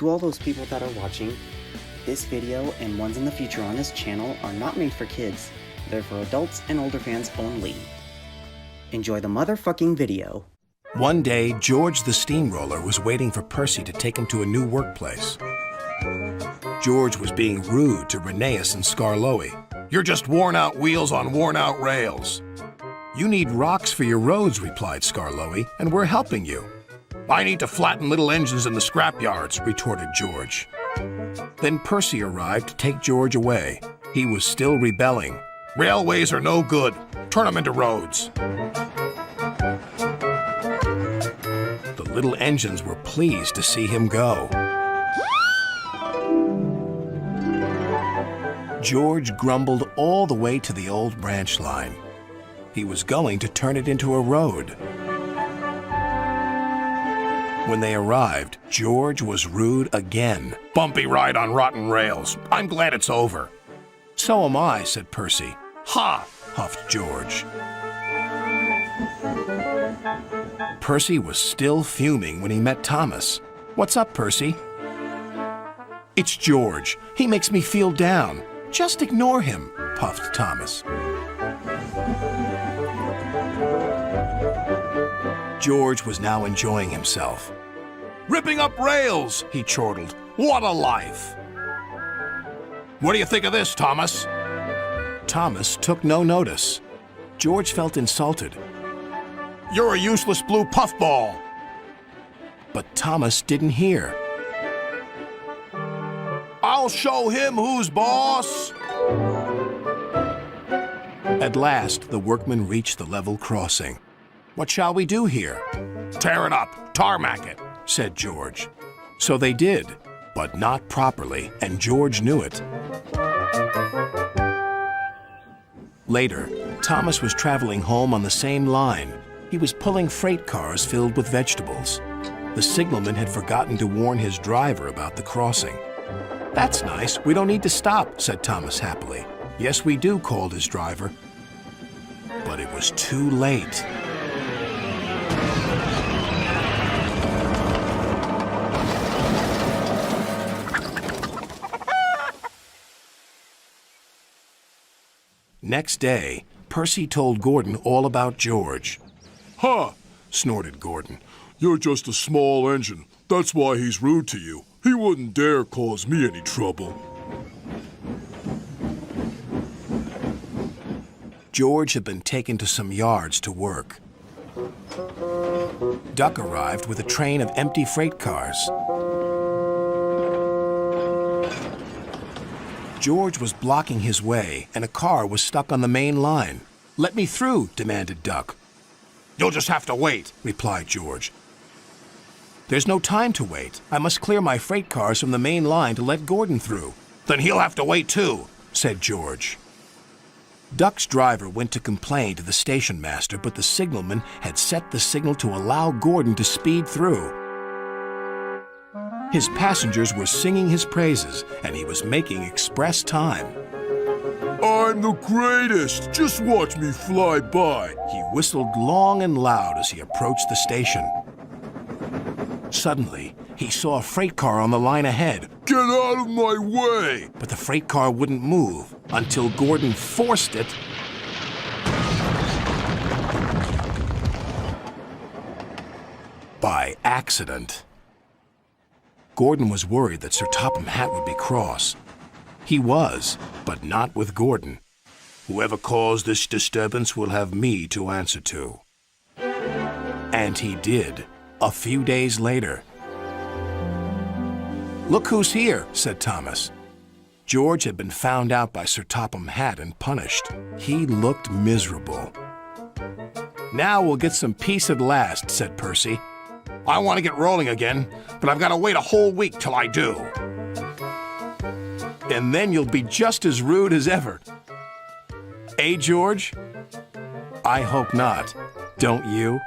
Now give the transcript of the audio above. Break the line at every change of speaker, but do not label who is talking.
To all those people that are watching, this video and ones in the future on this channel are not made for kids. They're for adults and older fans only. Enjoy the motherfucking video.
One day, George the Steamroller was waiting for Percy to take him to a new workplace. George was being rude to Rheneas and Skarloey. "You're just worn-out wheels on worn-out rails." "You need rocks for your roads," replied Skarloey, "and we're helping you." "I need to flatten little engines in the scrapyards," retorted George. Then Percy arrived to take George away. He was still rebelling. "Railways are no good. Turn them into roads." The little engines were pleased to see him go. George grumbled all the way to the old branch line. He was going to turn it into a road. When they arrived, George was rude again. "Bumpy ride on rotten rails. I'm glad it's over." "So am I," said Percy. "Ha!" huffed George. Percy was still fuming when he met Thomas. "What's up, Percy?" "It's George. He makes me feel down." "Just ignore him," puffed Thomas. George was now enjoying himself. "Ripping up rails," he chortled. "What a life!" "What do you think of this, Thomas?" Thomas took no notice. George felt insulted. "You're a useless blue puffball." But Thomas didn't hear. "I'll show him who's boss." At last, the workmen reached the level crossing. "What shall we do here?" "Tear it up, tarmac it," said George. So they did, but not properly, and George knew it. Later, Thomas was traveling home on the same line. He was pulling freight cars filled with vegetables. The signalman had forgotten to warn his driver about the crossing. "That's nice. We don't need to stop," said Thomas happily. "Yes, we do," called his driver. But it was too late. Next day, Percy told Gordon all about George.
"Ha!" snorted Gordon. "You're just a small engine. That's why he's rude to you. He wouldn't dare cause me any trouble."
George had been taken to some yards to work. Duck arrived with a train of empty freight cars. George was blocking his way, and a car was stuck on the main line. "Let me through," demanded Duck. "You'll just have to wait," replied George. "There's no time to wait. I must clear my freight cars from the main line to let Gordon through." "Then he'll have to wait too," said George. Duck's driver went to complain to the station master, but the signalman had set the signal to allow Gordon to speed through. His passengers were singing his praises, and he was making express time.
"I'm the greatest! Just watch me fly by!"
He whistled long and loud as he approached the station. Suddenly, he saw a freight car on the line ahead.
"Get out of my way!"
But the freight car wouldn't move until Gordon forced it. By accident. Gordon was worried that Sir Topham Hatt would be cross. He was, but not with Gordon. "Whoever caused this disturbance will have me to answer to." And he did, a few days later. "Look who's here," said Thomas. George had been found out by Sir Topham Hatt and punished. He looked miserable. "Now we'll get some peace at last," said Percy. "I want to get rolling again, but I've got to wait a whole week till I do." "And then you'll be just as rude as ever." "Eh, George?" "I hope not. Don't you?"